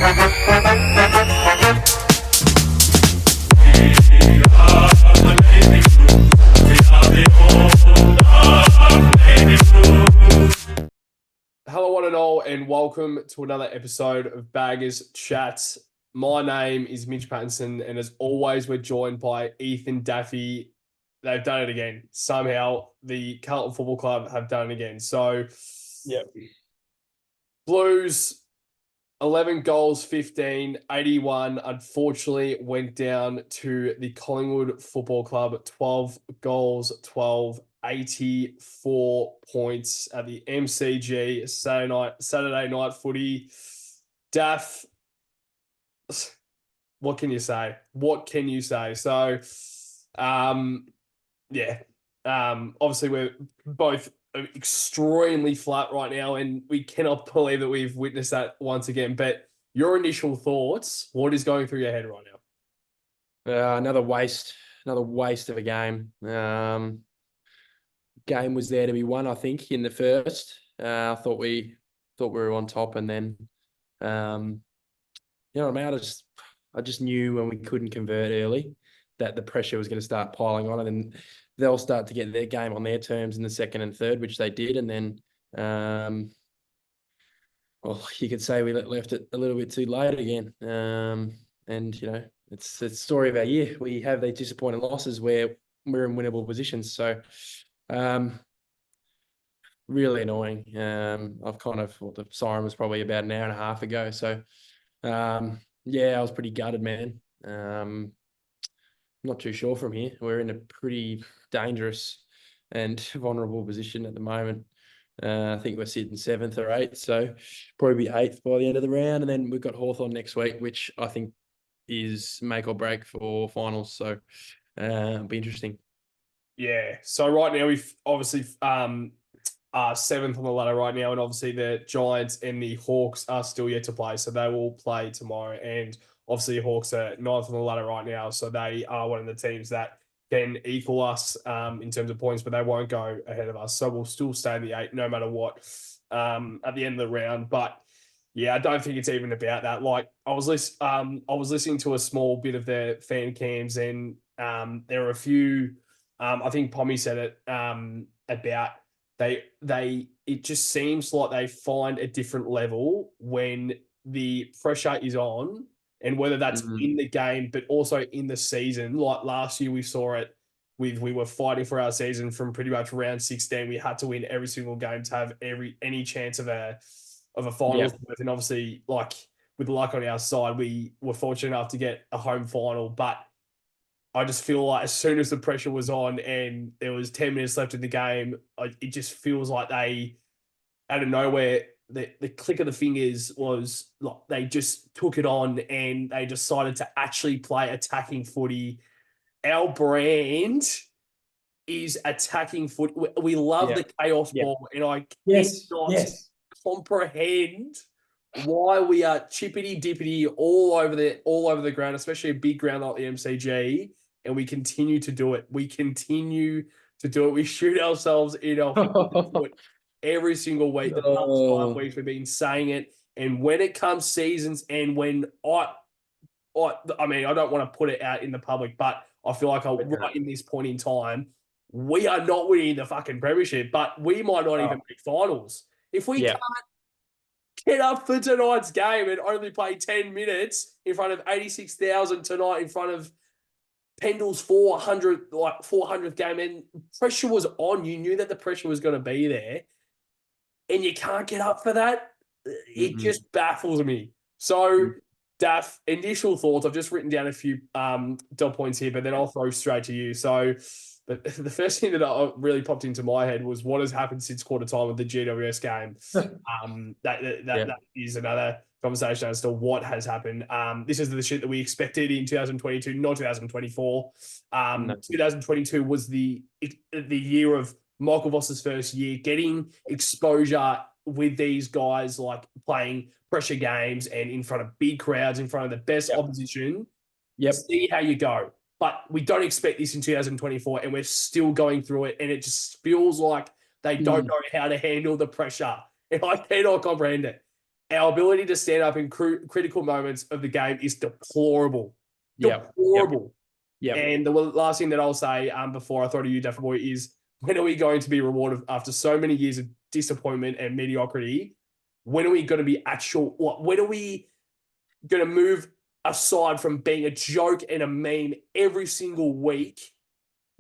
Hello, one and all, and welcome to another episode of Baggers Chats. My name is Mitch Pattinson, and as always, we're joined by Ethan Daffy. They've done it again. Somehow, the Carlton Football Club have done it again. So, yeah, Blues, 11 goals, 15, 81. Unfortunately, went down to the Collingwood Football Club, 12 goals, 12, 84 points at the MCG Saturday night footy. Daff, what can you say? What can you say? So, obviously we're both extremely flat right now, and we cannot believe that we've witnessed that once again. But your initial thoughts, what is going through your head right now? another waste of a game. Game was there to be won, I think, in the first. I thought we were on top, and then, you know what I mean? I just knew when we couldn't convert early that the pressure was going to start piling on, and then they'll start to get their game on their terms in the second and third, which they did, and then, you could say we left it a little bit too late again. And you know, it's the story of our year. We have these disappointing losses where we're in winnable positions. So, really annoying. The siren was probably about an hour and a half ago. So, I was pretty gutted, man. Not too sure from here. We're in a pretty dangerous and vulnerable position at the moment. I think we're sitting 7th or 8th, so probably be 8th by the end of the round. And then we've got Hawthorn next week, which I think is make or break for finals. So it'll be interesting. Yeah. So right now we've obviously are 7th on the ladder right now, and obviously the Giants and the Hawks are still yet to play, so they will play tomorrow. And obviously the Hawks are 9th on the ladder right now, so they are one of the teams that can equal us in terms of points, but they won't go ahead of us. So we'll still stay in the 8 no matter what at the end of the round. But yeah, I don't think it's even about that. Like I was listening to a small bit of their fan cams, and there are a few. I think Pommy said it about it just seems like they find a different level when the pressure is on, and whether that's in the game, but also in the season. Like last year, we saw it we were fighting for our season from pretty much round 16. We had to win every single game to have any chance of a finals. Yep. And obviously, like with luck on our side, we were fortunate enough to get a home final. But I just feel like as soon as the pressure was on and there was 10 minutes left in the game, it just feels like they, out of nowhere, the click of the fingers was like they just took it on and they decided to actually play attacking footy. Our brand is attacking footy. We love the chaos ball, and I cannot comprehend why we are chippity dippity all over the ground, especially a big ground like the MCG, and we continue to do it. We shoot ourselves in our foot every single week. The past 5 weeks we've been saying it, and when it comes seasons, and when I mean, I don't want to put it out in the public, but I feel like right in this point in time, we are not winning the fucking premiership, but we might not even make finals. If we can't get up for tonight's game and only play 10 minutes in front of 86,000 tonight, in front of Pendle's 400th game, and pressure was on. You knew that the pressure was going to be there, and you can't get up for that. It just baffles me. So, Daff, initial thoughts. I've just written down a few dot points here, but then I'll throw straight to you. So, the first thing that really popped into my head was what has happened since quarter time of the GWS game. That is another conversation as to what has happened. This is the shit that we expected in 2022, not 2024. 2022 was the year of Michael Voss's first year, getting exposure with these guys, like playing pressure games and in front of big crowds, in front of the best opposition. See how you go. But we don't expect this in 2024, and we're still going through it, and it just feels like they don't know how to handle the pressure. And I cannot comprehend it. our ability to stand up in critical moments of the game is deplorable. Yep. Deplorable. Yep. And the last thing that I'll say before I throw to you, Dapper Boy, is when are we going to be rewarded after so many years of disappointment and mediocrity? When are we going to be when are we going to move aside from being a joke and a meme every single week,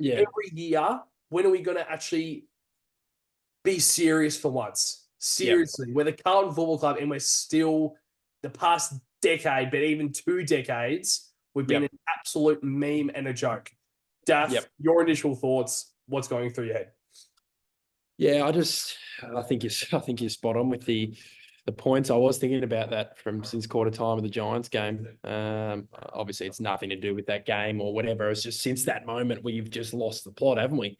every year? When are we going to actually be serious for once? Seriously, we're the Carlton Football Club and we're still the past decade, but even 2 decades, we've been an absolute meme and a joke. Daff, your initial thoughts, what's going through your head? Yeah, I think you're spot on with the points. I was thinking about that since quarter time of the Giants game. Obviously, it's nothing to do with that game or whatever. It's just since that moment we've just lost the plot, haven't we?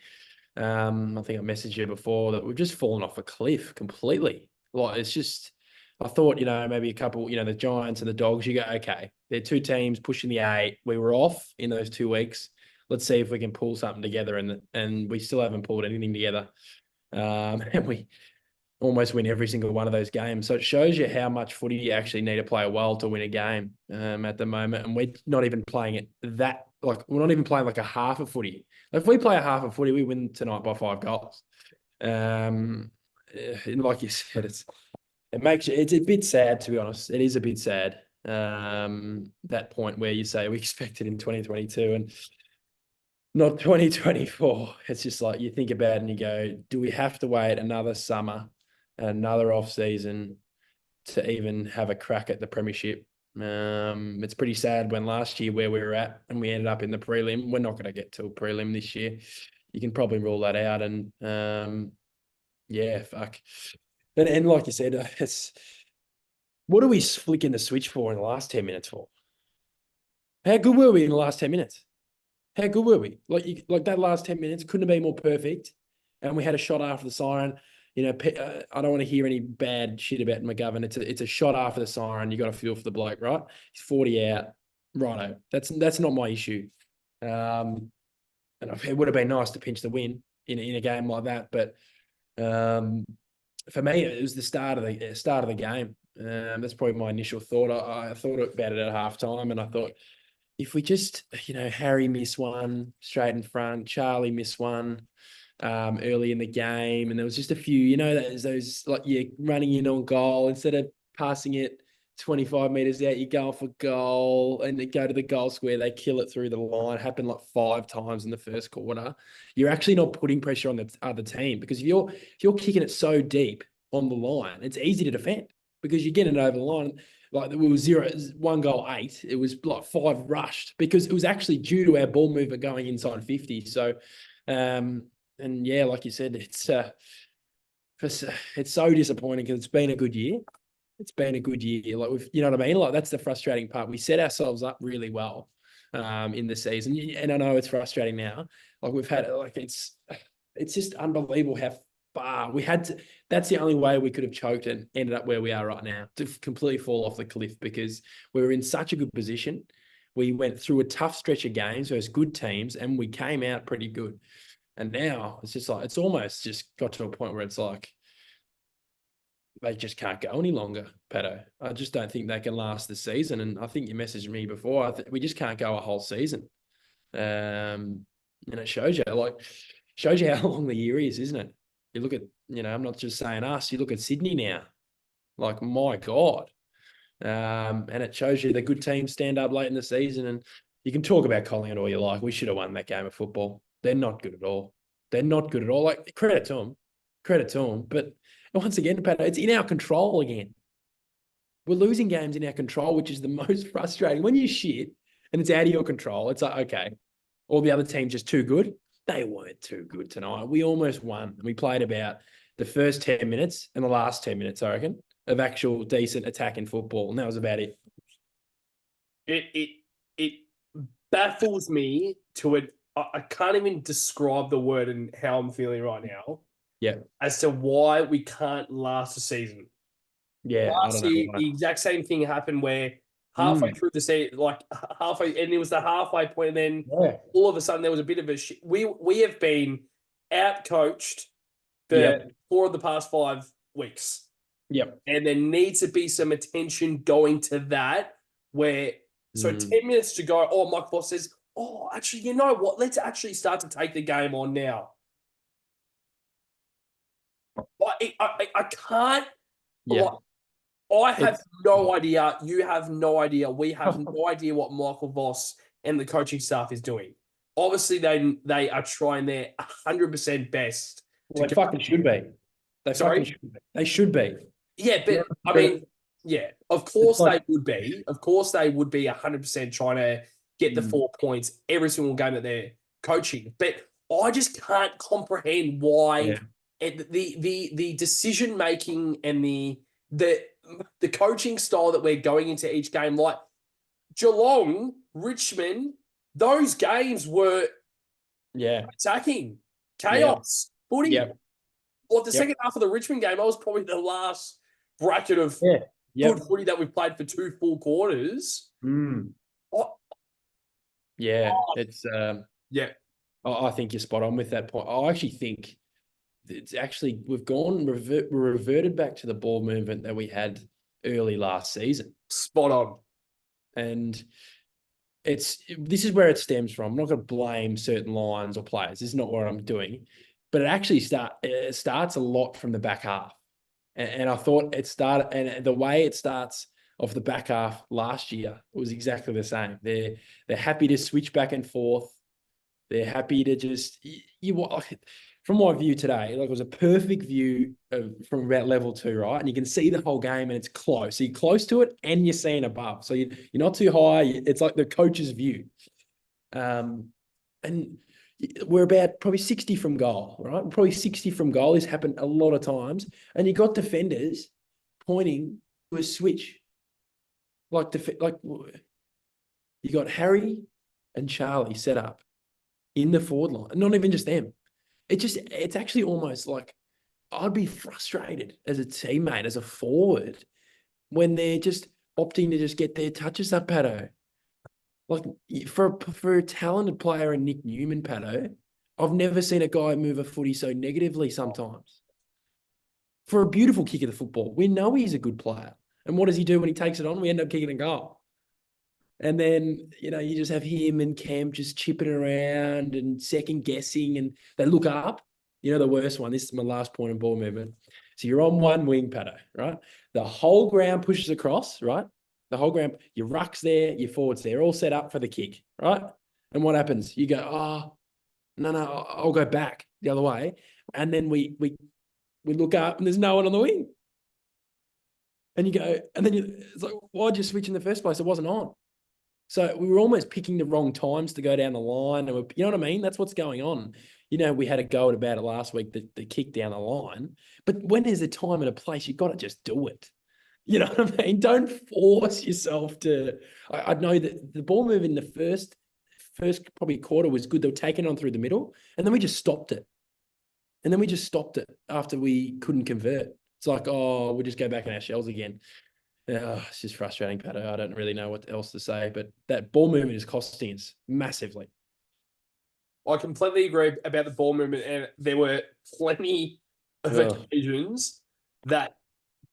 I think I messaged you before that we've just fallen off a cliff completely. Like it's just, I thought, maybe a couple, the Giants and the Dogs, you go, okay, they're 2 teams pushing the 8. We were off in those 2 weeks. Let's see if we can pull something together, and we still haven't pulled anything together. And we almost win every single one of those games. So it shows you how much footy you actually need to play well to win a game at the moment. And we're not even playing it we're not even playing like a half of footy. If we play a half of footy, we win tonight by 5 goals. And like you said, it's a bit sad, to be honest. It is a bit sad. That point where you say we expect it in 2022 and not 2024. It's just like you think about it and you go, do we have to wait another summer, another off season to even have a crack at the premiership? It's pretty sad when last year where we were at and we ended up in the prelim. We're not going to get to a prelim this year. You can probably rule that out. And fuck. And like you said, what are we flicking the switch for in the last 10 minutes for? How good were we in the last 10 minutes? How good were we? Like that last 10 minutes couldn't have been more perfect. And we had a shot after the siren. I don't want to hear any bad shit about McGovern. It's a shot after the siren. You got to feel for the bloke, right? He's 40 out. Righto. That's not my issue. And it would have been nice to pinch the win in a game like that. But for me, it was the start of the game. That's probably my initial thought. I thought about it at halftime, and I thought, if we just, Harry missed one straight in front, Charlie missed one early in the game, and there was just a few, those like you're running in on goal instead of passing it 25 meters out, you're going for goal, and they go to the goal square, they kill it through the line. It happened like 5 times in the first quarter. You're actually not putting pressure on the other team, because if you're kicking it so deep on the line, it's easy to defend because you're getting it over the line. Like it was 1 goal 8. It was like 5 rushed because it was actually due to our ball movement going inside 50. So, and yeah, like you said, it's so disappointing because it's been a good year. It's been a good year. Like you know what I mean? Like that's the frustrating part. We set ourselves up really well in the season, and I know it's frustrating now. Like we've had it's just unbelievable how far we had to. That's the only way we could have choked and ended up where we are right now, to completely fall off the cliff, because we were in such a good position. We went through a tough stretch of games versus good teams, and we came out pretty good. And now it's just like, it's almost just got to a point where it's like, they just can't go any longer, Patto. I just don't think they can last the season. And I think you messaged me before. We just can't go a whole season. And it shows you how long the year is, isn't it? You look at, I'm not just saying us, you look at Sydney now. Like, my God. And it shows you the good teams stand up late in the season. And you can talk about Collingwood all you like. We should have won that game of football. They're not good at all. They're not good at all. Like, credit to them. Credit to them. But once again, Pat, it's in our control again. We're losing games in our control, which is the most frustrating. When you shit and it's out of your control, it's like, okay, all the other teams just too good. They weren't too good tonight. We almost won. We played about the first 10 minutes and the last 10 minutes, I reckon, of actual decent attacking football. And that was about it. It baffles me to it. I can't even describe the word and how I'm feeling right now. Yeah. As to why we can't last a season. Yeah. Last year, the exact same thing happened where halfway through the season, and it was the halfway point, and then all of a sudden there was a bit of a we have been out coached for 4 of the past 5 weeks. Yep. And there needs to be some attention going to that where, so 10 minutes to go, Mike Boss says, actually, you know what? Let's actually start to take the game on now. I can't. Yeah. I have no idea. You have no idea. We have no idea what Michael Voss and the coaching staff is doing. Obviously, they are trying their 100% best. Well, they fucking should be. They fucking should be. They should be. Yeah, but I mean, yeah, of course they would be. Of course they would be 100% trying to get the 4 points every single game that they're coaching. But I just can't comprehend why the decision making and the coaching style that we're going into each game, like Geelong, Richmond, those games were attacking, chaos, footy. Yep. Well, the second half of the Richmond game, I was probably the last bracket of good footy that we've played for 2 full quarters. It's I think you're spot on with that point. I actually think it's actually we've reverted back to the ball movement that we had early last season. Spot on. And this is where it stems from. I'm not going to blame certain lines or players. This is not what I'm doing. But it actually starts a lot from the back half. And I thought it started, and the way it starts off the back half last year was exactly the same. They're happy to switch back and forth. They're happy to just from my view today, it was a perfect view from about level 2, right? And you can see the whole game and it's close. So you're close to it and you're seeing above. So you're not too high. It's like the coach's view. And we're about probably 60 from goal, right? Probably 60 from goal. This happened a lot of times. And you got defenders pointing to a switch. You got Harry and Charlie set up in the forward line. Not even just them. It's actually almost like I'd be frustrated as a teammate, as a forward, when they're just opting to just get their touches up, Patto. Like for a talented player in Nick Newman, Patto, I've never seen a guy move a footy so negatively sometimes. For a beautiful kick of the football, we know he's a good player. And what does he do when he takes it on? We end up kicking a goal. And then, you just have him and Cam just chipping around and second guessing, and they look up. The worst one, this is my last point in ball movement. So you're on one wing, Patto, right? The whole ground pushes across, right? The whole ground, your ruck's there, your forward's there, all set up for the kick, right? And what happens? You go, no, I'll go back the other way. And then we look up and there's no one on the wing. And you go, and then it's like, why'd you switch in the first place? It wasn't on. So we were almost picking the wrong times to go down the line. And you know what I mean? That's what's going on. We had a go about it last week, the kick down the line. But when there's a time and a place, you've got to just do it. You know what I mean? Don't force yourself to. I know that the ball move in the first probably quarter was good. They were taking on through the middle. And then we just stopped it. After we couldn't convert. It's like, we'll just go back in our shells again. It's just frustrating, Patto. I don't really know what else to say, but that ball movement is costing us massively. I completely agree about the ball movement, and there were plenty of occasions that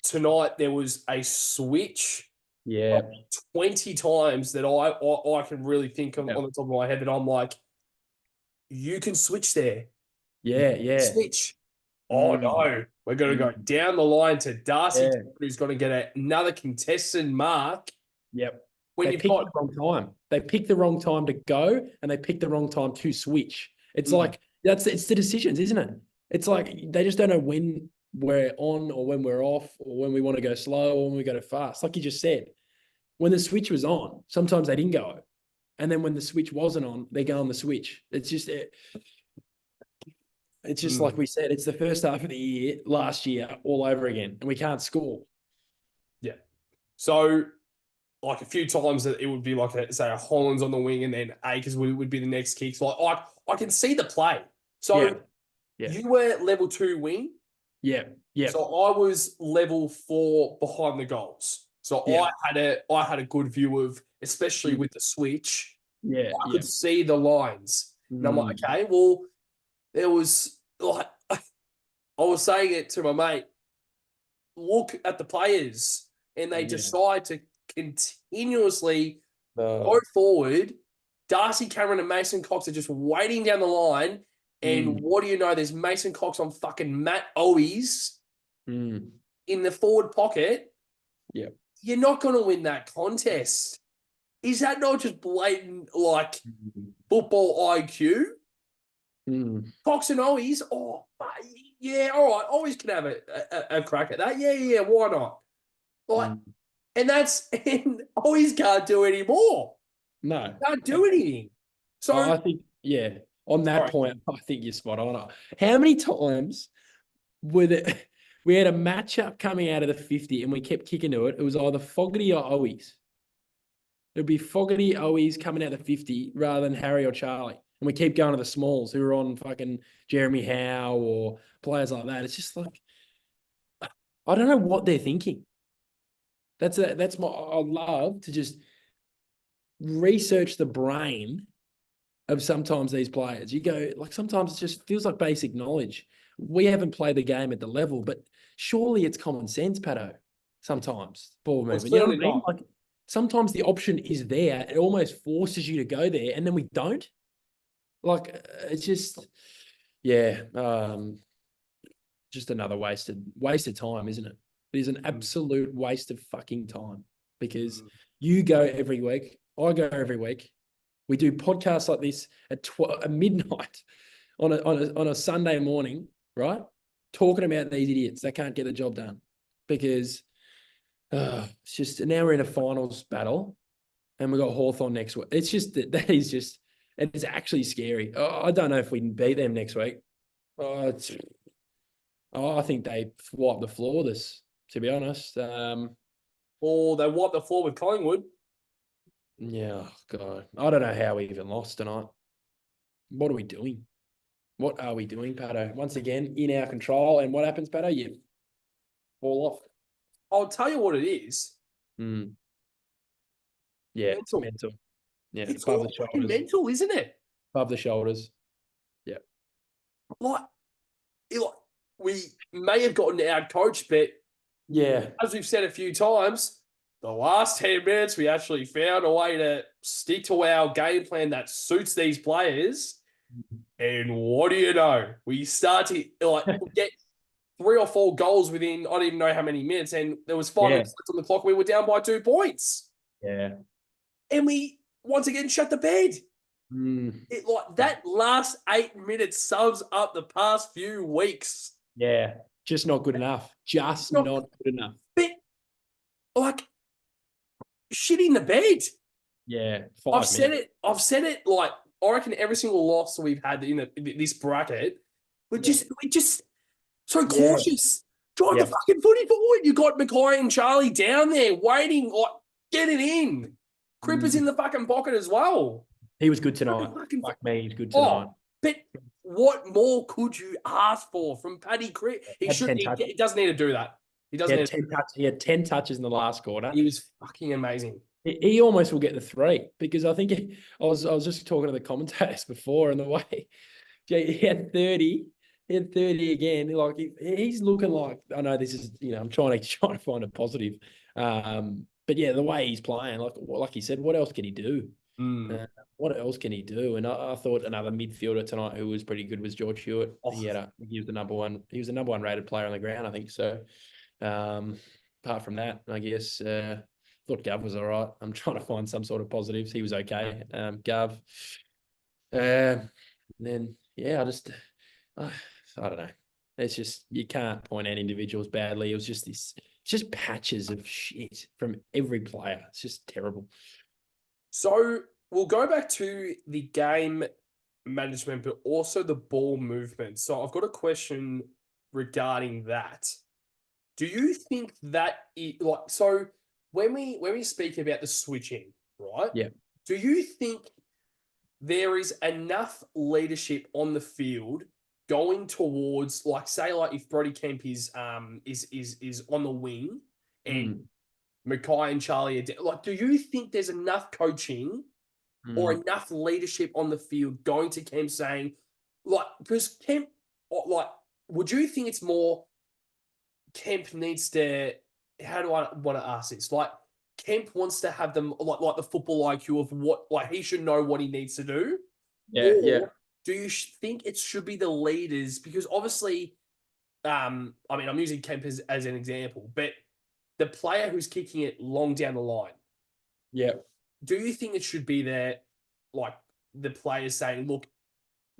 tonight there was a switch 20 times that I can really think of on the top of my head that I'm like, you can switch there. Yeah. Switch. Oh, no. We're going to go down the line to Darcy, who's going to get another contested mark. Yep. They picked the wrong time. They picked the wrong time to go, and they picked the wrong time to switch. It's like, it's the decisions, isn't it? It's like they just don't know when we're on or when we're off or when we want to go slow or when we go fast. Like you just said, when the switch was on, sometimes they didn't go. And then when the switch wasn't on, they go on the switch. It's just like we said, it's the first half of the year, last year, all over again, and we can't score. Yeah. So, like a few times that it would be like, say, a Hollands on the wing and then Akers would be the next kick. So, I can see the play. So, you were level 2 wing? Yeah. So, I was level 4 behind the goals. So, I had a good view of, especially with the switch, I could see the lines. And I'm like, okay, well, there was like, I was saying it to my mate, look at the players and they Yeah. decide to continuously go Uh, forward. Darcy Cameron and Mason Cox are just waiting down the line. And mm, what do you know? There's Mason Cox on fucking Matt Owies mm, in the forward pocket. yeah. You're not going to win that contest. Is that not just blatant, like, Mm, football IQ? mm, Cox and Owies, yeah, all right. Owies can have a crack at that. Yeah, why not? Like, mm. and Owies can't do anymore. No. Can't do anything. So, I think, yeah, on that sorry. point, I think you're spot on. How many times were there, we had a matchup coming out of the 50 and we kept kicking to it? It was either Fogarty or Owies. It'd be Fogarty, Owies coming out the 50 rather than Harry or Charlie. And we keep going to the smalls who are on fucking Jeremy Howe or players like that. It's just like, I don't know what they're thinking. That's I'd love to just research the brain of sometimes these players. You go, like, sometimes it just feels like basic knowledge. We haven't played the game at the level, but surely it's common sense, Patto. Sometimes ball Well, it's movement. You know what clearly I mean? not. Like, sometimes the option is there. It almost forces you to go there, and then we don't. Like, it's just, yeah, just another wasted time, isn't it? It is an absolute waste of fucking time because you go every week, I go every week. We do podcasts like this at midnight on a Sunday morning, right? Talking about these idiots that can't get the job done because it's just now we're in a finals battle and we got Hawthorn next week. It's just that is just it's actually scary. I don't know if we can beat them next week. Oh, I think they wipe the floor this, to be honest. Or they wiped the floor with Collingwood. Yeah, oh God. I don't know how we even lost tonight. What are we doing? What are we doing, Patto? Once again, in our control. And what happens, Patto? You fall off. I'll tell you what it is. Mm. Yeah, it's Mental. mental. Yeah, It's above all the fucking shoulders. mental, isn't it? Above the shoulders. Yeah. Like, we may have gotten out coached, but Yeah. as we've said a few times, the last 10 minutes, we actually found a way to stick to our game plan that suits these players. And what do you know? We start to get 3 or 4 goals within, I don't even know how many minutes, and there was 5 minutes left on the clock. We were down by 2 points. Yeah. And we, once again, shut the bed. Mm. That last 8 minutes sums up the past few weeks. Yeah. Just not good enough. Just not good enough. But, like, shitting the bed. Yeah. I've said it. Like, I reckon every single loss we've had in this bracket, we're just so cautious. Drive the fucking footy forward. You got Mackay and Charlie down there waiting. Like, get it in. Cripper's in the fucking pocket as well. He was good tonight. Fuck me, he's good tonight. But what more could you ask for from Paddy Cripp? He doesn't need to do that. He had 10 touches in the last quarter. He was fucking amazing. He almost will get the 3 because I think I was just talking to the commentators before and the way he had 30. He had 30 again. Like he's looking like, I know this is, I'm trying to find a positive. But yeah, the way he's playing, like he said, what else can he do? What else can he do? And I thought another midfielder tonight who was pretty good was George Hewitt. He was the number one. He was the number 1 rated player on the ground, I think. So apart from that, I guess thought Gav was all right. I'm trying to find some sort of positives. He was okay. Gav. Then yeah, I don't know. It's just you can't point out individuals badly. It was just patches of shit from every player. It's just terrible. So we'll go back to the game management, but also the ball movement. So I've got a question regarding that. Do you think that so when we speak about the switching, right? Yeah. Do you think there is enough leadership on the field going towards, like, say, like if Brody Kemp is on the wing and Mackay and Charlie are like, do you think there's enough coaching or enough leadership on the field going to Kemp saying, like, because Kemp, like, would you think it's more Kemp needs to. How do I want to ask this? Like Kemp wants to have them like the football IQ of what like he should know what he needs to do, Yeah, yeah, or do you think it should be the leaders? Because obviously, I mean, I'm using Kemp as an example, but the player who's kicking it long down the line, yeah, do you think it should be there, like the players saying, "Look,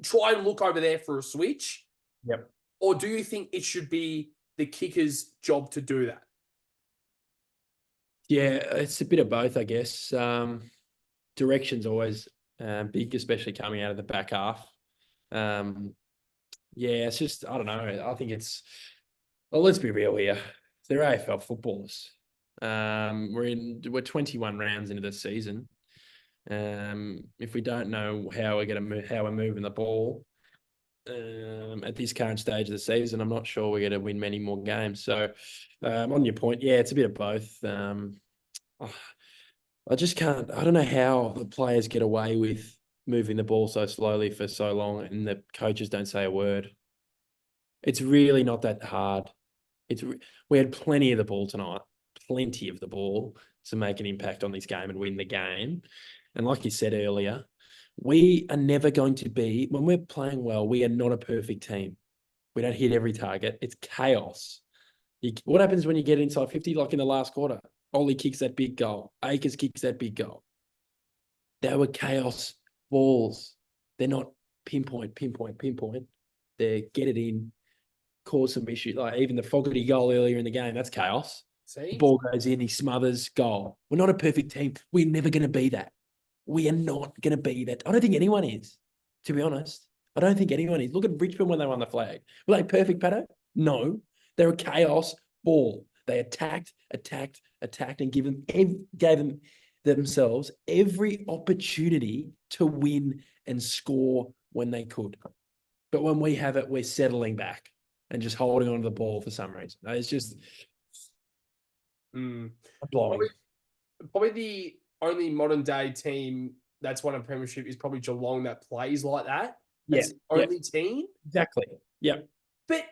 try and look over there for a switch," yep. or do you think it should be the kicker's job to do that? Yeah, it's a bit of both, I guess. Direction's always big, especially coming out of the back half. Um, yeah, it's just, I don't know. I think it's, well, let's be real here. They're AFL footballers. We're 21 rounds into the season. If we don't know how we're moving the ball at this current stage of the season, I'm not sure we're going to win many more games. So, on your point, yeah, it's a bit of both. I just can't. I don't know how the players get away with moving the ball so slowly for so long, and the coaches don't say a word. It's really not that hard. We had plenty of the ball tonight, plenty of the ball to make an impact on this game and win the game. And like you said earlier, we are never going to be, when we're playing well, we are not a perfect team. We don't hit every target. It's chaos. What happens when you get inside 50, like in the last quarter? Ollie kicks that big goal. Akers kicks that big goal. They were chaos balls. They're not pinpoint. They get it in, cause some issues. Like even the Fogarty goal earlier in the game, that's chaos. The See, ball goes in, he smothers, goal. We're not a perfect team. We're never going to be that. We are not going to be that. I don't think anyone is, to be honest. I don't think anyone is. Look at Richmond when they won the flag. Were they perfect, Patto? No. They were chaos ball. They attacked, and gave them themselves every opportunity to win and score when they could. But when we have it, we're settling back and just holding on to the ball for some reason. It's just blowing. probably the only modern day team that's won a premiership is probably Geelong that plays like that. Yeah, That's the yeah, only team. exactly. Yeah, But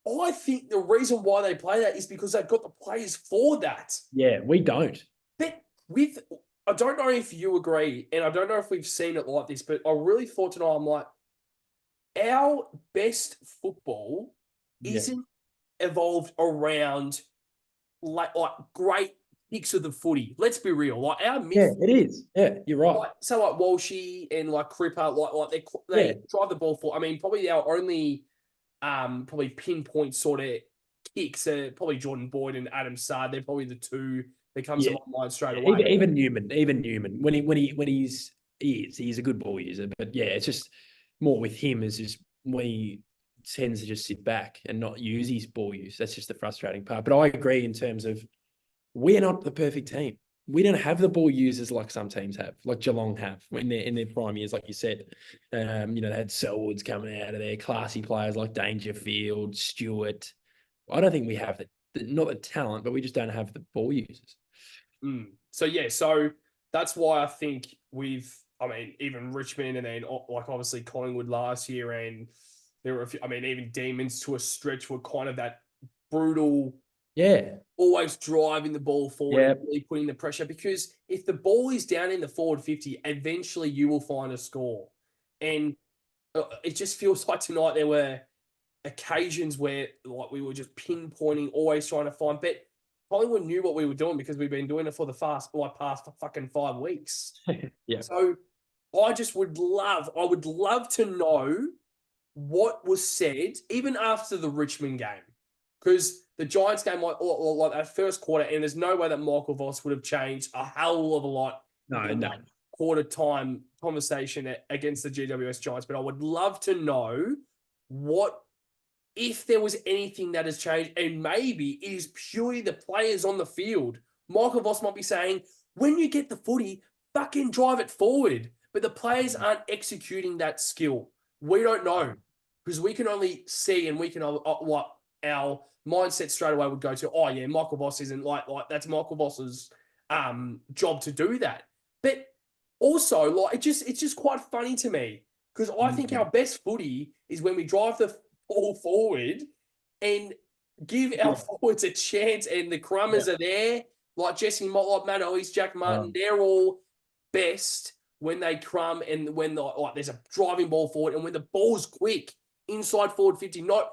I think the reason why they play that is because they've got the players for that. yeah, we don't. But with, I don't know if you agree, and I don't know if we've seen it like this, but I really thought tonight, I'm like, our best football Yeah, isn't evolved around like great kicks of the footy. Let's be real. Like our yeah, myth, it is. Yeah, you're right. like so like Walshy and like Cripper, like they Yeah, drive the ball for. I mean, probably our only probably pinpoint sort of kicks are probably Jordan Boyd and Adam Sard. They're probably the two that comes to yeah. my mind straight Yeah, away. even Newman, he's a good ball user, but yeah, it's just more with him is just when he tends to just sit back and not use his ball use. That's just the frustrating part. But I agree in terms of we're not the perfect team. We don't have the ball users like some teams have, like Geelong have in their prime years, like you said. They had Selwoods coming out of there, classy players like Dangerfield, Stewart. I don't think we have not the talent, but we just don't have the ball users. So yeah, so that's why I think I mean, even Richmond and then like obviously Collingwood last year, and there were a few, I mean, even Demons to a stretch were kind of that brutal, Yeah, always driving the ball forward yeah, and really putting the pressure. Because if the ball is down in the forward 50, eventually you will find a score. And it just feels like tonight there were occasions where like we were just pinpointing, always trying to find. But Collingwood knew what we were doing because we've been doing it for the past fucking 5 weeks. yeah. So I would love to know what was said even after the Richmond game, because the Giants game like that first quarter, and there's no way that Michael Voss would have changed a hell of a lot No, in no. that quarter time conversation against the GWS Giants. But I would love to know what if there was anything that has changed, and maybe it is purely the players on the field. Michael Voss might be saying, when you get the footy, fucking drive it forward. But the players aren't executing that skill. We don't know because we can only see, and we can what our mindset straight away would go to. Oh yeah, Michael Voss isn't like that's Michael Voss's job to do that. But also like it's just quite funny to me because I think our best footy is when we drive the ball forward, and Give our forwards a chance, and the Crummers are there. Like Jesse Mott, like Matt Ellis, Jack Martin, they're all best when they crumb and when there's a driving ball forward and when the ball's quick inside forward 50, not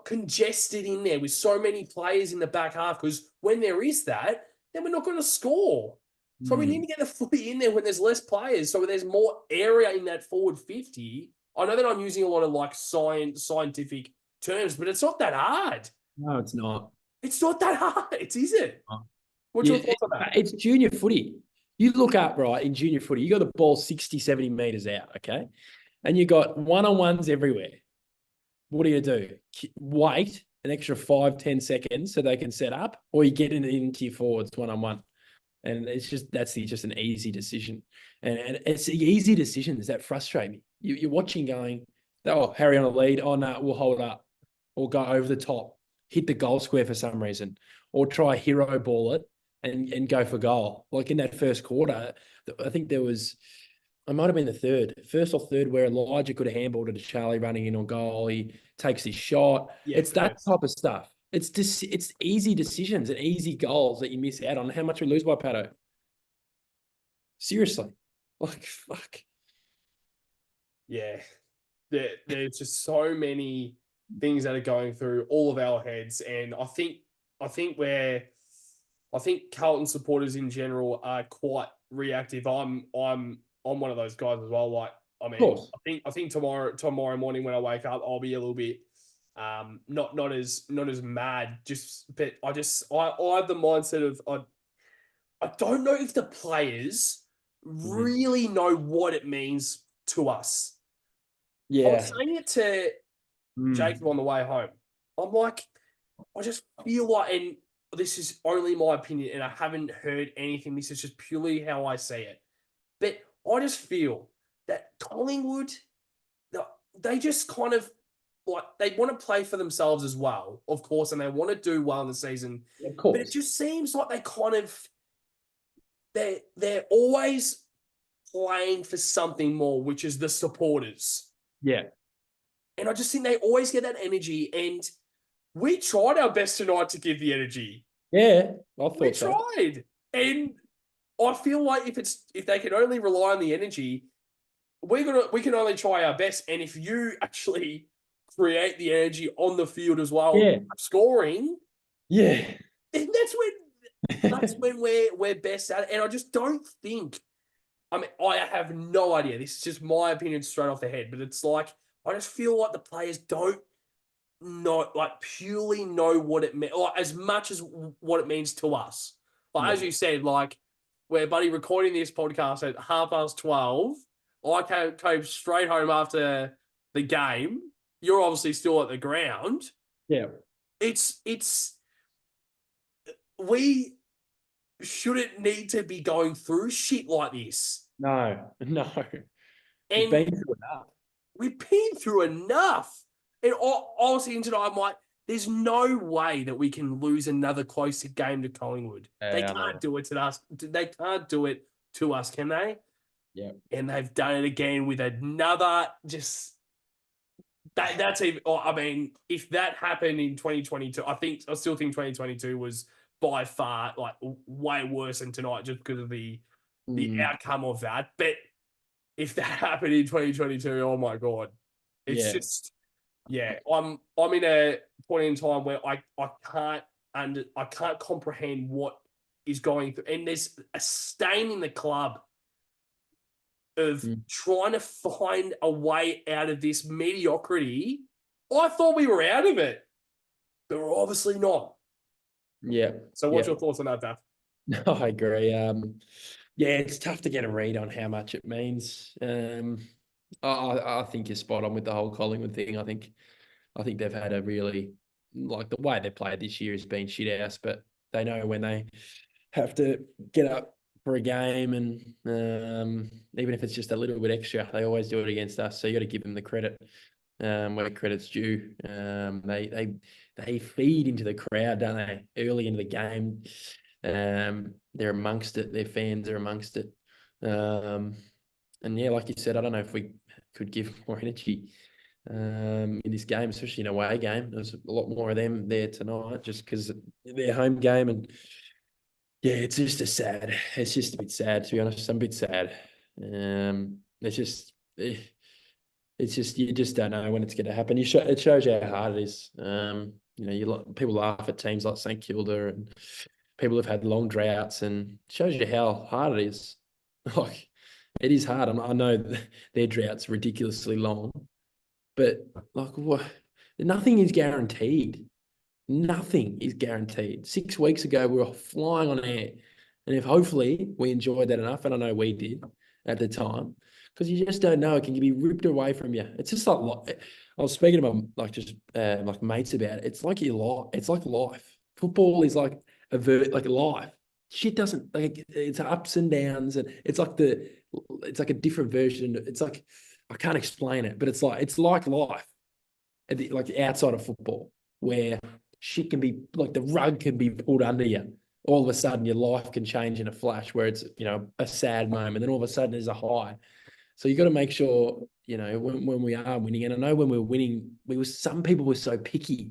congested in there with so many players in the back half. Because when there is that, then we're not going to score. So we need to get the footy in there when there's less players, so there's more area in that forward 50. I know that I'm using a lot of like scientific terms, but it's not that hard. No, it's not. It's not that hard, is it? No. What's your thoughts on that? It's junior footy. You look up, right, in junior footy, you got the ball 60, 70 meters out, okay? And you got one-on-ones everywhere. What do? Wait an extra 5-10 seconds so they can set up, or you get into your forwards one-on-one. And it's just an easy decision. And it's the easy decisions that frustrate me. You're watching going, oh, Harry on a lead. Oh, no, we'll hold up. Or go over the top, hit the goal square for some reason, or try hero ball it and go for goal. Like in that first quarter, I think it might have been the first or third, where Elijah could have handballed it to Charlie running in on goal. He takes his shot. Yeah, it's that type of stuff. It's just, it's easy decisions and easy goals that you miss out on. How much we lose by Patto? Seriously. Like, fuck. Yeah. There's just so many things that are going through all of our heads. And I think Carlton supporters in general are quite reactive. I'm one of those guys as well. Like, I mean, I think tomorrow morning when I wake up, I'll be a little bit not as mad. But I have the mindset of I don't know if the players really know what it means to us. Yeah. I was saying it to Jacob on the way home. I'm like, I just feel like, and this is only my opinion, and I haven't heard anything. This is just purely how I see it. But I just feel that Collingwood, they just kind of like they want to play for themselves as well, of course, and they want to do well in the season. Of course. But it just seems like they kind of they're always playing for something more, which is the supporters. Yeah. And I just think they always get that energy. And we tried our best tonight to give the energy. Yeah, I thought we so. tried. And I feel like if they can only rely on the energy, we can only try our best. And if you actually create the energy on the field as well, scoring, then that's when we're best at it. And I just don't think. I mean, I have no idea. This is just my opinion straight off the head, but it's like I just feel like the players don't purely know what it means, like as much as what it means to us. Like as you said, like we're recording this podcast at 12:30. I came straight home after the game. You're obviously still at the ground. Yeah. We shouldn't need to be going through shit like this. No. And we've been through enough. And I was thinking tonight, I'm like, there's no way that we can lose another close game to Collingwood. They can't do it to us. They can't do it to us, can they? Yeah. And they've done it again with another just that's even. I mean, if that happened in 2022, I still think 2022 was by far like way worse than tonight, just because of the outcome of that. But if that happened in 2022, oh my god, it's just I'm in a point in time where I can't comprehend what is going through, and there's a stain in the club of trying to find a way out of this mediocrity. I thought we were out of it, but we're obviously not. Yeah. So what's your thoughts on that, Daf? No, I agree. It's tough to get a read on how much it means. I think you're spot on with the whole Collingwood thing. I think they've had a really, like, the way they played this year has been shit house, but they know when they have to get up for a game, and even if it's just a little bit extra, they always do it against us. So you got to give them the credit where credit's due. They feed into the crowd, don't they? Early into the game, they're amongst it. Their fans are amongst it. And like you said, I don't know if we could give more energy. in this game, especially an away game. There's a lot more of them there tonight just because their home game. And yeah, it's just a bit sad, to be honest. I'm a bit sad. It's just, it's just, you just don't know when it's going to happen. It shows you how hard it is. People laugh at teams like St Kilda, and people have had long droughts, and it shows you how hard it is. Like, it is hard. I know their drought's ridiculously long, but like, what? Nothing is guaranteed. Nothing is guaranteed. 6 weeks ago, we were flying on air. And if hopefully we enjoyed that enough, and I know we did at the time, because you just don't know, it can be ripped away from you. It's just like I was speaking to my like mates about it. It's like your life. It's like life. Football is like like a life. Shit doesn't like it's ups and downs, and it's like a different version. It's like I can't explain it, but it's like life, like outside of football, where shit can be like the rug can be pulled under you. All of a sudden, your life can change in a flash, where it's a sad moment, then all of a sudden there's a high. So you got to make sure when we are winning. And I know when we were winning, some people were so picky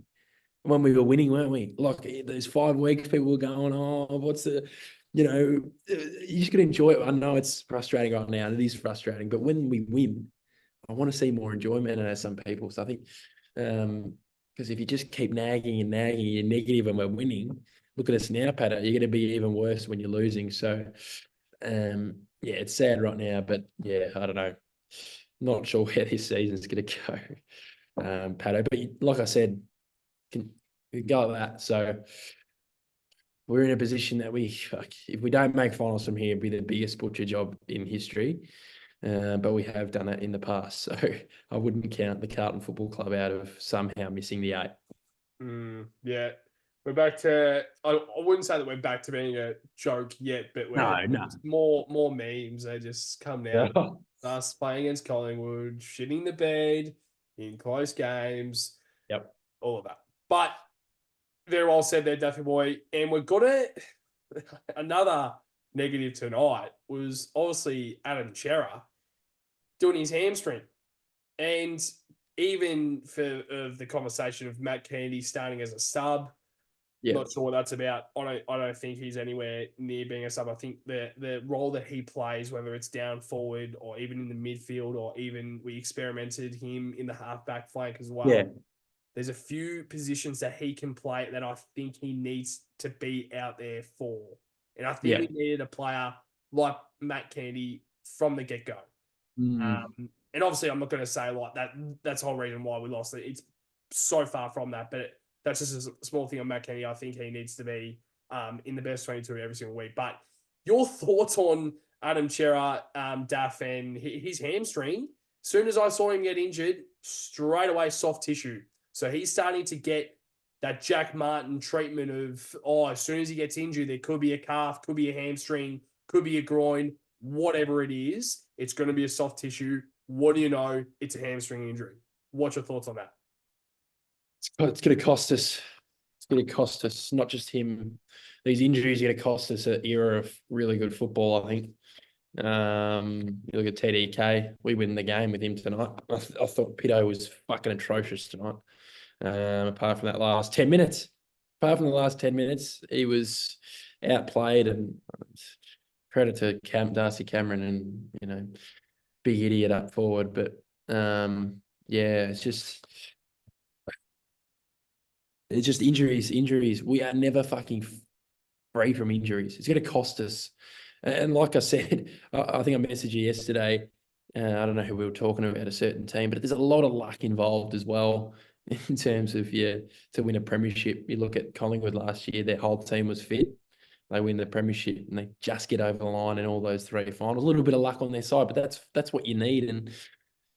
when we were winning, weren't we? Like those 5 weeks, people were going, "Oh, what's the?" You just got to enjoy it. I know it's frustrating right now, and it is frustrating. But when we win, I want to see more enjoyment in some people. So I think, because if you just keep nagging and nagging, you're negative when we're winning. Look at us now, Patto. You're going to be even worse when you're losing. So, yeah, it's sad right now, but yeah, I don't know. Not sure where this season's going to go, Patto. But like I said, can go at that. So we're in a position that if we don't make finals from here, it'd be the biggest butcher job in history. But we have done it in the past. So I wouldn't count the Carlton Football Club out of somehow missing the 8. Yeah. We're back to, I wouldn't say that we're back to being a joke yet, but we're No. more memes. They just come down. Yeah. Us playing against Collingwood, shitting the bed in close games, Yep. all of that. But very well said there, Duffy boy. And we've got another negative tonight was obviously Adam Chera doing his hamstring. And even for the conversation of Matt Candy starting as a sub, Yeah. not sure what that's about. I don't think he's anywhere near being a sub. I think the role that he plays, whether it's down forward or even in the midfield, or even we experimented him in the halfback flank as well. Yeah. There's a few positions that he can play that I think he needs to be out there for. And I think we needed a player like Matt Candy from the get-go. And obviously, I'm not going to say like that. That's the whole reason why we lost it. It's so far from that, but that's just a small thing on Matt Kenny. I think he needs to be in the best 22 every single week. But your thoughts on Adam Chera, Daf, and his hamstring? As soon as I saw him get injured, straight away soft tissue. So he's starting to get that Jack Martin treatment of, as soon as he gets injured, there could be a calf, could be a hamstring, could be a groin, whatever it is, it's going to be a soft tissue. What do you know? It's a hamstring injury. What's your thoughts on that? It's going to cost us. It's going to cost us, not just him. These injuries are going to cost us an era of really good football, I think. You look at TDK, we win the game with him tonight. I thought Pitto was fucking atrocious tonight. Apart from that last 10 minutes. Apart from the last 10 minutes, he was outplayed, and credit to Darcy Cameron and, big idiot up forward. But yeah, it's just injuries. We are never fucking free from injuries. It's going to cost us. And like I said, I think I messaged you yesterday. I don't know who we were talking about, a certain team, but there's a lot of luck involved as well in terms of, to win a premiership. You look at Collingwood last year, their whole team was fit. They win the premiership and they just get over the line in all those 3 finals. A little bit of luck on their side, but that's what you need. And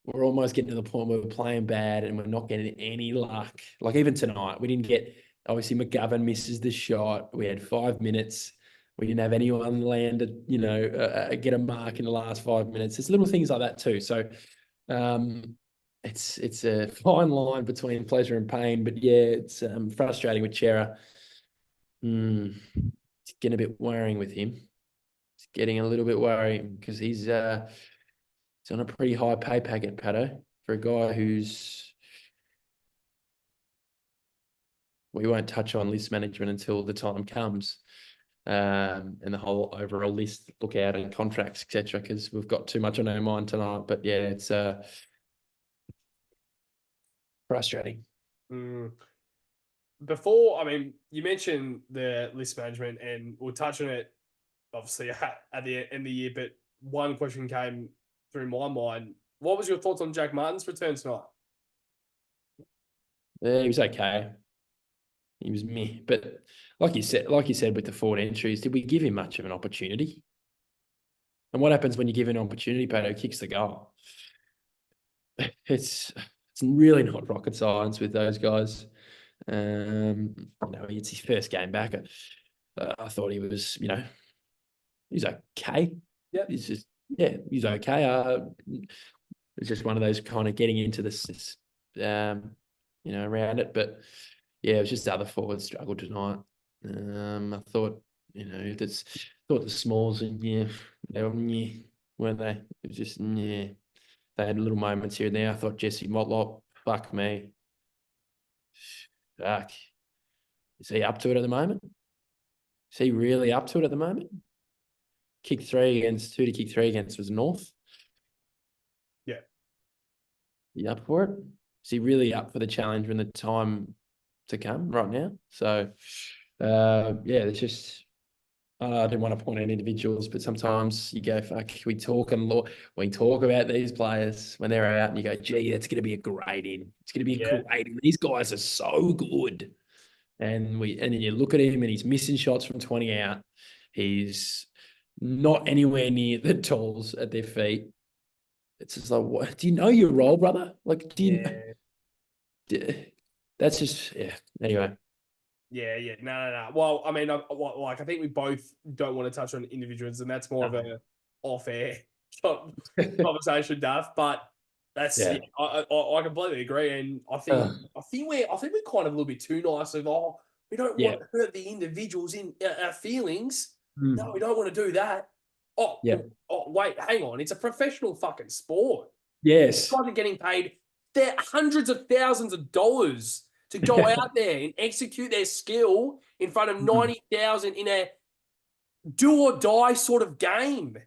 we're almost getting to the point where we're playing bad and we're not getting any luck. Like even tonight, we didn't get, obviously McGovern misses the shot. We had 5 minutes. We didn't have anyone land, get a mark in the last 5 minutes. It's little things like that too. So it's a fine line between pleasure and pain. But yeah, it's frustrating with Chera. It's getting a bit worrying with him. It's getting a little bit worrying because he's on a pretty high pay packet, Patto, for a guy who's we won't touch on list management until the time comes, and the whole overall list, look out and contracts, etc. Because we've got too much on our mind tonight. But yeah, it's frustrating. Mm. Before, I mean, you mentioned the list management, and we'll touch on it obviously at the end of the year. But one question came through my mind: what was your thoughts on Jack Martin's return tonight? Yeah, he was okay. He was me, but like you said, with the forward entries, did we give him much of an opportunity? And what happens when you give an opportunity? Patto kicks the goal. It's really not rocket science with those guys. It's his first game back. I thought he was, he's okay. Yeah, He's okay. It's just one of those kind of getting into this around it. But yeah, it was just the other forwards struggled tonight. I thought, thought the Smalls and they were weren't they? It was just They had little moments here and there. I thought Jesse Motlop, fuck me. Fuck. Is he up to it at the moment? Is he really up to it at the moment? Two to kick three against was North. yeah, You up for it? Is he really up for the challenge when the time to come right now? So, it's just, I didn't want to point out individuals, but sometimes you go, fuck, we talk about these players when they're out and you go, gee, that's going to be a great in. It's going to be a yeah, great in. These guys are so good. And then you look at him and he's missing shots from 20 out. He's not anywhere near the tools at their feet. It's just like, what? Do you know your role, brother? Like, yeah. That's just, yeah. Anyway. Yeah, yeah, no. Well, I mean, I think we both don't want to touch on individuals, and that's more of a off-air conversation, Duff. But that's Yeah. I completely agree, and I think we're kind of a little bit too nice of we don't Yeah. want to hurt the individuals in our feelings. Mm. No, we don't want to do that. Yeah. Wait, hang on, it's a professional fucking sport. Yes. Guys are getting paid hundreds of thousands of dollars to go out there and execute their skill in front of 90,000 in a do or die sort of game.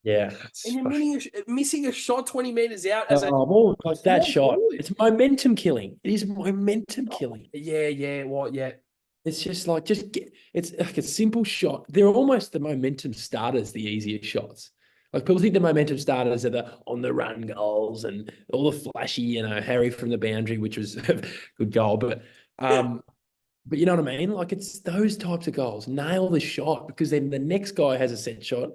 Yeah. And you're missing a shot 20 meters out as a like that shot. forward. It's momentum killing. It is momentum killing. Yeah. It's just like, it's like a simple shot. They're almost the momentum starters, the easier shots. Like people think the momentum starters are the on the run goals and all the flashy, Harry from the boundary, which was a good goal. But you know what I mean? Like it's those types of goals. Nail the shot because then the next guy has a set shot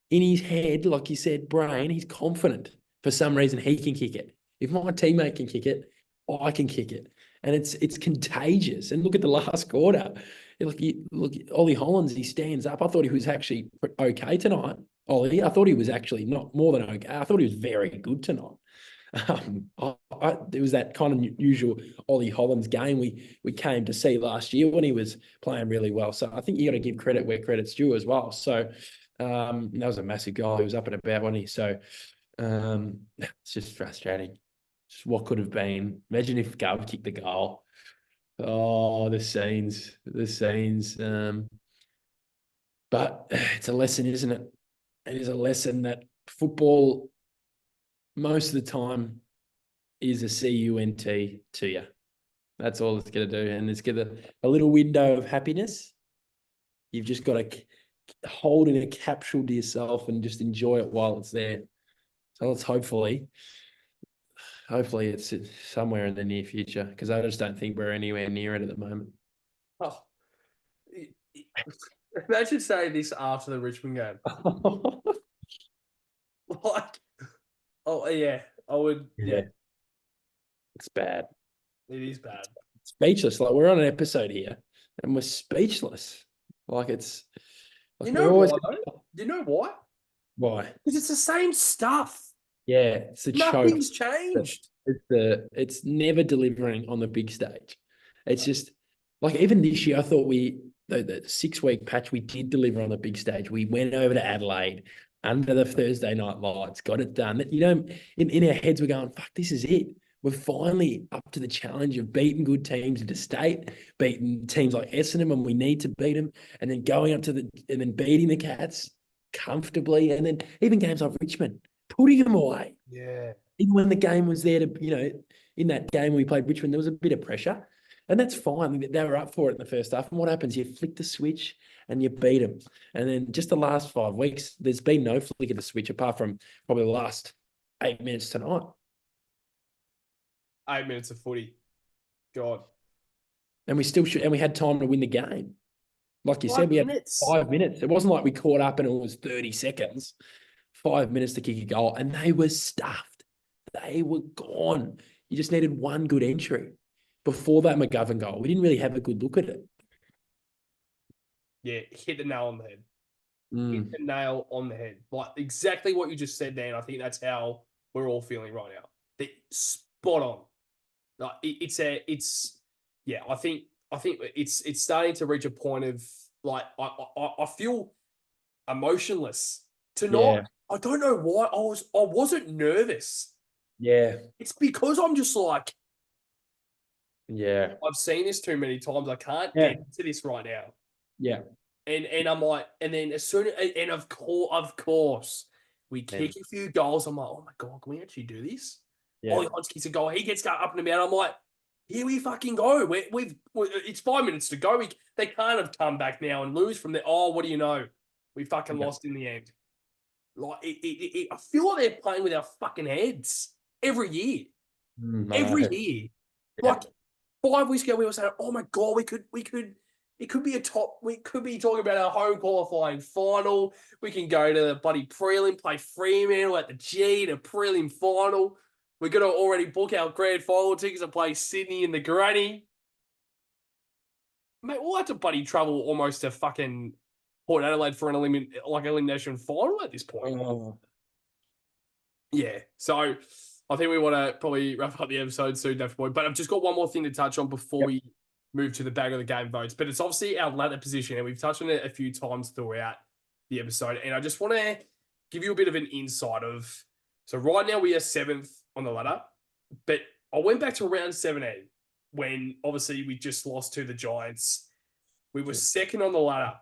in his head, like you said, brain, he's confident. For some reason, he can kick it. If my teammate can kick it, I can kick it. And it's contagious. And look at the last quarter. Look, Ollie Hollands, he stands up. I thought he was actually okay tonight. Ollie, I thought he was actually not more than okay. I thought he was very good tonight. It was that kind of usual Ollie Hollands game we came to see last year when he was playing really well. So I think you got to give credit where credit's due as well. So that was a massive goal. He was up and about, wasn't he? So it's just frustrating. Just what could have been. Imagine if Gov kicked the goal. Oh, the scenes. But it's a lesson, isn't it? It is a lesson that football most of the time is a CUNT to you. That's all it's going to do. And it's going to a little window of happiness. You've just got to hold in a capsule to yourself and just enjoy it while it's there. So let's hopefully it's somewhere in the near future because I just don't think we're anywhere near it at the moment. Oh, imagine saying this after the Richmond game. Like, oh yeah, I would. Yeah, it's bad. It is bad. Speechless. Like we're on an episode here, and we're speechless. Like it's. Like You know why though? You know why? Why? Because it's the same stuff. Yeah, it's the Nothing's changed. It's never delivering on the big stage. It's just like even this year, I thought the 6-week patch we did deliver on the big stage. We went over to Adelaide under the Thursday night lights, got it done. In our heads, we're going, fuck, this is it. we're finally up to the challenge of beating good teams interstate, beating teams like Essendon when we need to beat them, and then going up to and then beating the Cats comfortably, and then even games like Richmond, putting them away. Yeah. Even when the game was there to, in that game we played Richmond, there was a bit of pressure. And that's fine. They were up for it in the first half. And what happens? You flick the switch and you beat them. And then just the last 5 weeks, there's been no flick of the switch apart from probably the last 8 minutes tonight. 8 minutes of footy. God. And we still should, and we had time to win the game. Like you said, we had 5 minutes. It wasn't like we caught up and it was 30 seconds. 5 minutes to kick a goal, and they were stuffed. They were gone. You just needed one good entry. Before that McGovern goal, we didn't really have a good look at it. Yeah, hit the nail on the head. Mm. Hit the nail on the head. Like exactly what you just said there, and I think that's how we're all feeling right now. Spot on. Like I think it's starting to reach a point of like I feel emotionless tonight. Yeah. I don't know why I wasn't nervous. Yeah. It's because I'm just like, yeah, I've seen this too many times. I can't get into this right now. Yeah. And I'm like, and then as soon as, and of course, we kick a few goals. I'm like, oh my God, can we actually do this? Yeah. Ollie Hodge kicks a goal. He gets up and about. I'm like, here we fucking go. It's 5 minutes to go. They can't have come back now and lose from there. Oh, what do you know? We fucking lost in the end. Like I feel like they're playing with our fucking heads every year. Every year. Yeah. Like 5 weeks ago, we were saying, "Oh my God, we could. It could be we could be talking about our home qualifying final. We can go to the bloody prelim, play Fremantle at the G, the prelim final. We're going to already book our grand final tickets and play Sydney in the Granny. Mate, we'll have to bloody travel almost to fucking Port Adelaide for an elimination final at this point. Oh. Yeah, so I think we want to probably wrap up the episode soon, definitely. But I've just got one more thing to touch on before we move to the bag of the game votes. But it's obviously our ladder position, and we've touched on it a few times throughout the episode. And I just want to give you a bit of an insight of. So right now we are 7th on the ladder, but I went back to round 17 when obviously we just lost to the Giants. We were 2nd on the ladder,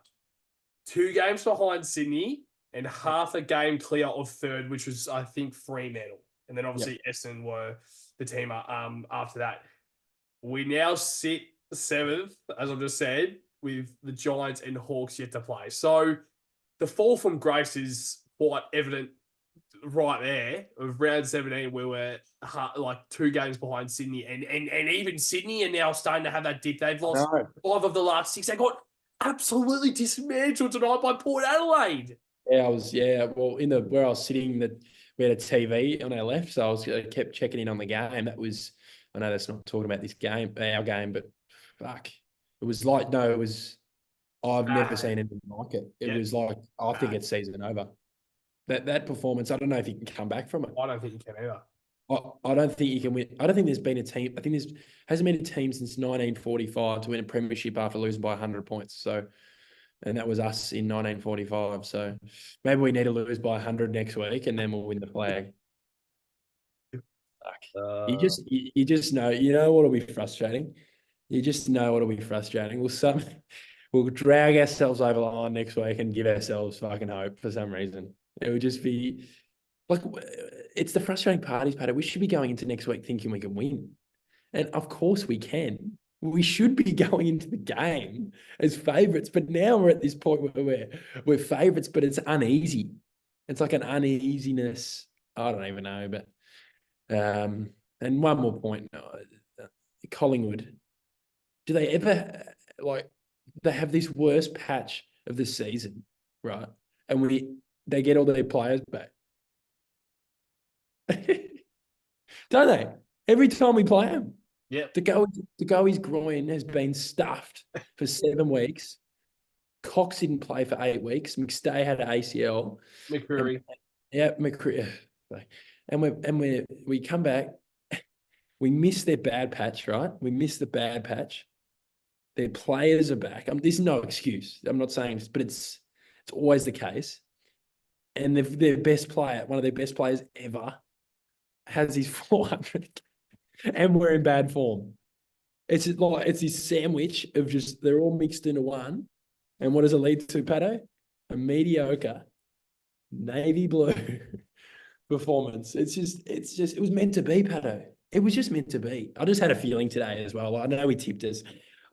2 games behind Sydney, and half a game clear of 3rd, which was I think Fremantle. And then obviously Essendon were the team after that. We now sit 7th, as I've just said, with the Giants and Hawks yet to play. So the fall from grace is quite evident right there. Of round 17, we were like 2 games behind Sydney, and even Sydney are now starting to have that dip. They've lost 5 of the last 6. They got absolutely dismantled tonight by Port Adelaide. Yeah, well, where I was sitting, we had a TV on our left, so I kept checking in on the game. That was, I know that's not talking about this game, our game, but fuck, it was like I've never seen anything like it. It was like, I think it's season over. That performance, I don't know if you can come back from it. I don't think you can either. I don't think you can win. I don't think there's been a team. I think hasn't been a team since 1945 to win a premiership after losing by 100 points. So. And that was us in 1945. So maybe we need to lose by 100 next week, and then we'll win the flag. You just know. You know what'll be frustrating. You just know what'll be frustrating. We'll drag ourselves over the line next week and give ourselves fucking hope for some reason. It would just be like, it's the frustrating part is, Patto, we should be going into next week thinking we can win, and of course we can. We should be going into the game as favourites, but now we're at this point where we're favourites, but it's uneasy. It's like an uneasiness. I don't even know, but and one more point, Collingwood. Do they ever they have this worst patch of the season, right? And they get all their players back, don't they? Every time we play them. Yeah. To go his groin has been stuffed for 7 weeks. Cox didn't play for 8 weeks. McStay had an ACL. McCreary. McCreary. And we come back. We miss their bad patch, right? We miss the bad patch. Their players are back. This is no excuse. I'm not saying this, but it's always the case. And their best player, one of their best players ever, has his 400 and we're in bad form. It's like it's this sandwich of just they're all mixed into one. And what does it lead to, Patto? A mediocre navy blue performance. It was meant to be, Patto. It was just meant to be. I just had a feeling today as well. I know we tipped us.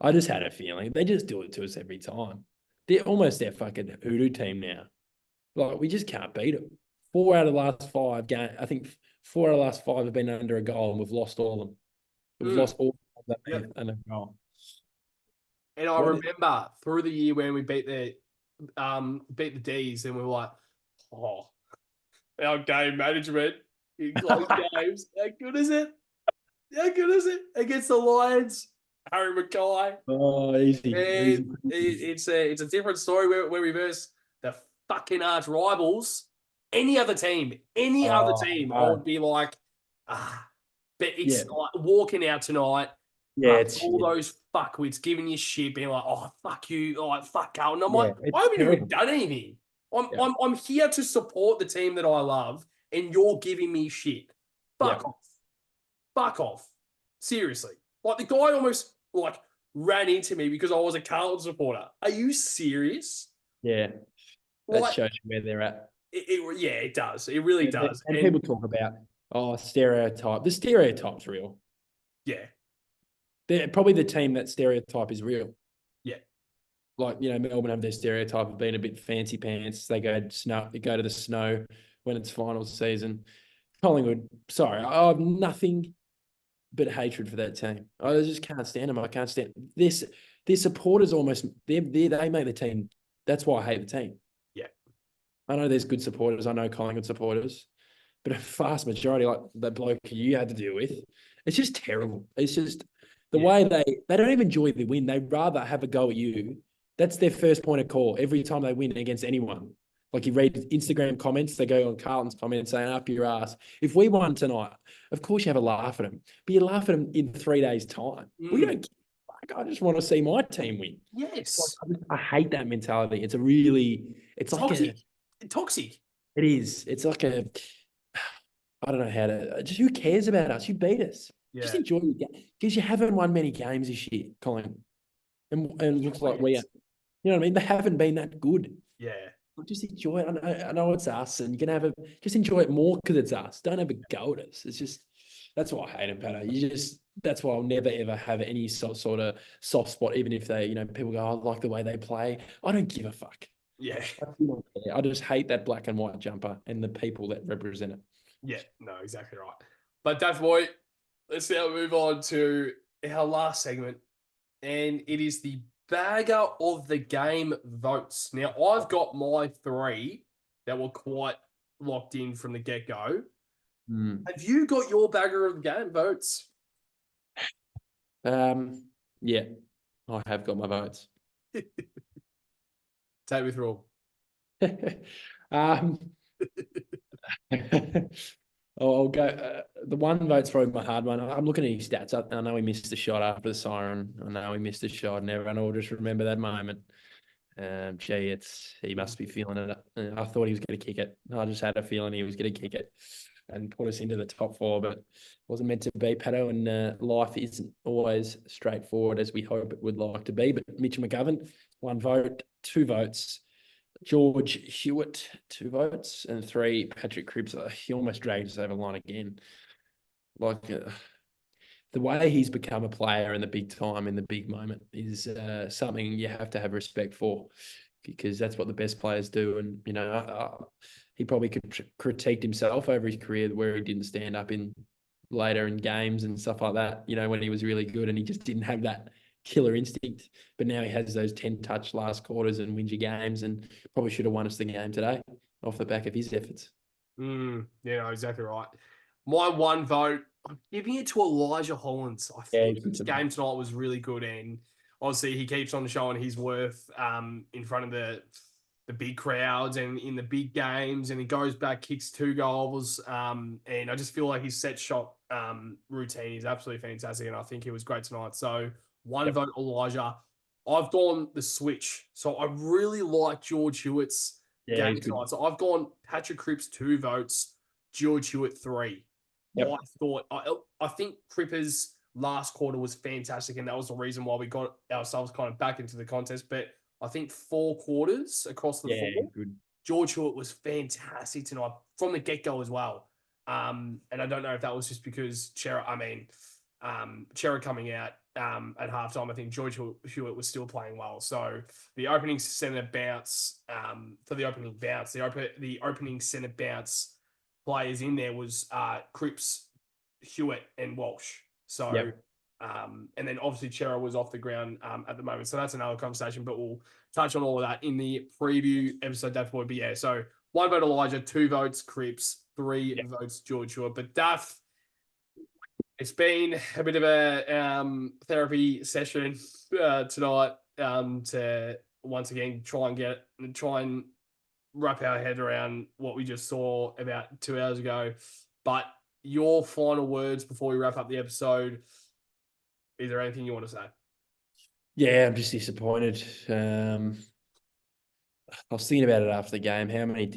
I just had a feeling. They just do it to us every time. They're almost their fucking hoodoo team now. Like, we just can't beat them. 4 out of the last 5 games, I think 4 out of the last 5 have been under a goal, and we've lost all of them. We've lost all of them Yep. under a goal. And I remember through the year when we beat the D's, and we were like, oh, our game management in close games. How good is it? How good is it against the Lions? Harry Mackay. Oh, easy. And it's a different story where we verse the fucking arch rivals. Any other team, I would be like, but it's like walking out tonight. Yeah, it's all those fuckwits giving you shit, being like, "Oh, fuck you!" Like, "Fuck Carlton." I'm like, it's I haven't even terrible. done anything. I'm here to support the team that I love, and you're giving me shit. Fuck off. Fuck off. Seriously. Like, the guy almost like ran into me because I was a Carlton supporter. Are you serious? Yeah, that Like, shows you where they're at. It does. It really does. And people talk about stereotype. The stereotype's real. Yeah. They're probably the team that stereotype is real. Yeah. Like, Melbourne have their stereotype of being a bit fancy pants. They go to the snow when it's finals season. Collingwood, sorry, I have nothing but hatred for that team. I just can't stand them. I can't stand this. Their supporters almost they make the team. That's why I hate the team. Yeah. I know there's good supporters. I know Collingwood supporters, but a vast majority, like that bloke you had to deal with, it's just terrible. It's just the way they don't even enjoy the win. They'd rather have a go at you. That's their first point of call every time they win against anyone. Like, you read Instagram comments, they go on Carlton's comments saying, up your ass. If we won tonight, of course you have a laugh at them, but you laugh at them in 3 days' time. We don't give a fuck. I just want to see my team win. Yes. I hate that mentality. It's toxic. Toxic. It is. It's like I don't know how to, just who cares about us? You beat us. Yeah. Just enjoy the game. Because you haven't won many games this year, Colin. And it looks like we are. You know what I mean? They haven't been that good. Yeah. Just enjoy it. I know it's us, and you're gonna just enjoy it more because it's us. Don't have a go at us. It's just that's why I hate him, Patto. That's why I'll never ever have any sort of soft spot, even if they, people go, I like the way they play. I don't give a fuck. Yeah. I just hate that black and white jumper and the people that represent it. Yeah, no, exactly right. But Daf boy, let's now move on to our last segment, and it is the bagger of the game votes. Now, I've got my 3 that were quite locked in from the get-go. Have you got your bagger of the game votes? Yeah, I have got my votes. Take me through. I'll go. The one vote's probably my hard one. I'm looking at his stats. I know he missed a shot after the siren. I know he missed a shot, and everyone will just remember that moment. He must be feeling it. I thought he was going to kick it. I just had a feeling he was going to kick it and put us into the top 4, but it wasn't meant to be. Patto, and life isn't always straightforward as we hope it would like to be. But Mitch McGovern, 1 vote, 2 votes. George Hewitt, 2 votes, and 3, Patrick Cripps. He almost dragged us over the line again. Like, the way he's become a player in the big time, in the big moment, is something you have to have respect for, because that's what the best players do. And, he probably could critiqued himself over his career where he didn't stand up later in games and stuff like that, when he was really good, and he just didn't have that killer instinct. But now he has those 10-touch last quarters and wins your games, and probably should have won us the game today off the back of his efforts. Yeah, no, exactly right. My 1 vote, I'm giving it to Elijah Hollins. I think his game tonight was really good, and obviously he keeps on showing his worth in front of the big crowds and in the big games, and he goes back, kicks 2 goals, and I just feel like his set shot routine is absolutely fantastic, and I think he was great tonight. So 1 vote, Elijah. I've gone the switch. So I really like George Hewitt's game tonight. So I've gone Patrick Cripps 2 votes, George Hewitt 3. Yep. I thought I think Cripper's last quarter was fantastic, and that was the reason why we got ourselves kind of back into the contest. But I think 4 quarters across the four, good. George Hewitt was fantastic tonight from the get-go as well. And I don't know if that was just because Chera coming out at halftime. I think George Hewitt was still playing well. So the opening centre bounce the opening centre bounce players in there was Cripps, Hewitt, and Walsh. So, Yep. and then obviously Chera was off the ground at the moment. So that's another conversation, but we'll touch on all of that in the preview episode, Daff Boy. But yeah, so 1 vote Elijah, 2 votes Cripps, 3 votes George Hewitt. But Daff, it's been a bit of a therapy session tonight to once again try and wrap our head around what we just saw about 2 hours ago. But your final words before we wrap up the episode. Is there anything you want to say? Yeah, I'm just disappointed. I was thinking about it after the game. How many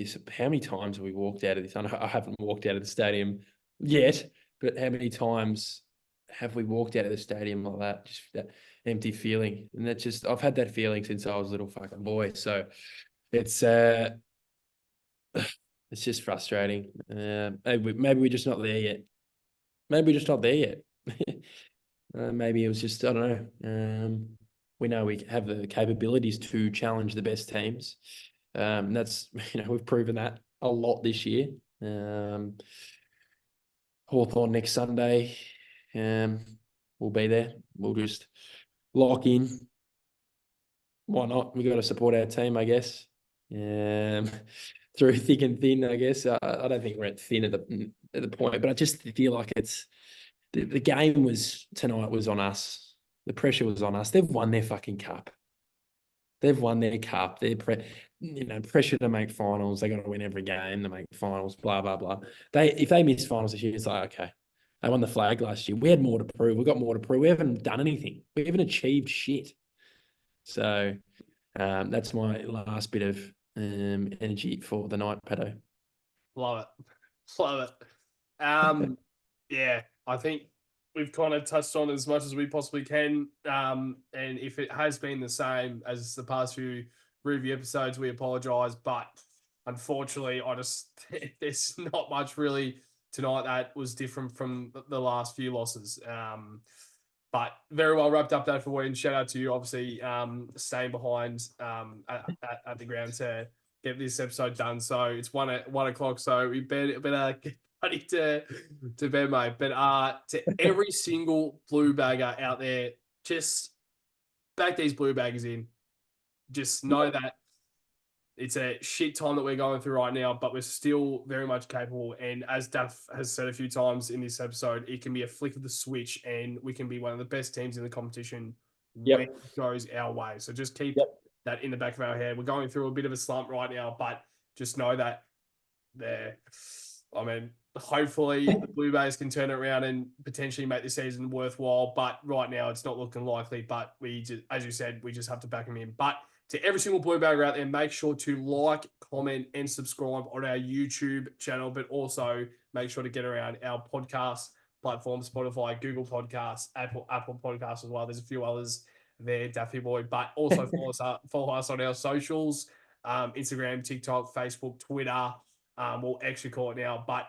times have we walked out of this? I haven't walked out of the stadium yet, but how many times have we walked out of the stadium like that? Just that empty feeling. And that just, I've had that feeling since I was a little fucking boy. So it's just frustrating. Maybe we're just not there yet. Maybe it was just, I don't know. We know we have the capabilities to challenge the best teams. That's, we've proven that a lot this year. Hawthorn next Sunday. We'll be there. We'll just lock in. Why not? We've got to support our team, I guess. Through thick and thin, I guess. I don't think we're at thin at the point, but I just feel like it's the game tonight was on us. The pressure was on us. They've won their fucking cup. They've won their cup. They're pressure to make finals. They got to win every game to make finals. Blah blah blah. If they miss finals this year, it's like, okay, they won the flag last year. We had more to prove. We got more to prove. We haven't done anything. We haven't achieved shit. So that's my last bit of energy for the night, Patto. Love it. Yeah, I think we've kind of touched on as much as we possibly can. And if it has been the same as the past few review episodes, we apologize. But unfortunately, there's not much really tonight that was different from the last few losses. But very well wrapped up that for you. And shout out to you, obviously, staying behind at the ground to get this episode done. So it's 1 o'clock. So we better get ready to bed, mate. But to every single blue bagger out there, just back these blue baggers in. Just know that it's a shit time that we're going through right now, but we're still very much capable. And as Daff has said a few times in this episode, it can be a flick of the switch and we can be one of the best teams in the competition when it goes our way. So just keep that in the back of our head. We're going through a bit of a slump right now, but just know that hopefully the Blue Jays can turn it around and potentially make the season worthwhile. But right now it's not looking likely. But as you said, we just have to back them in. But to every single Blue Bagger out there, make sure to like, comment, and subscribe on our YouTube channel, but also make sure to get around our podcast platform, Spotify, Google Podcasts, Apple Podcasts as well. There's a few others there, Daffy Boy. But also follow us on our socials, Instagram, TikTok, Facebook, Twitter. We'll actually call it now, but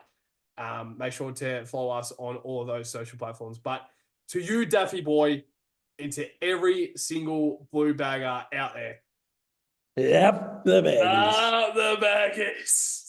make sure to follow us on all of those social platforms. But to you, Daffy Boy, and to every single Blue Bagger out there, Yep, the baggies. The baggies.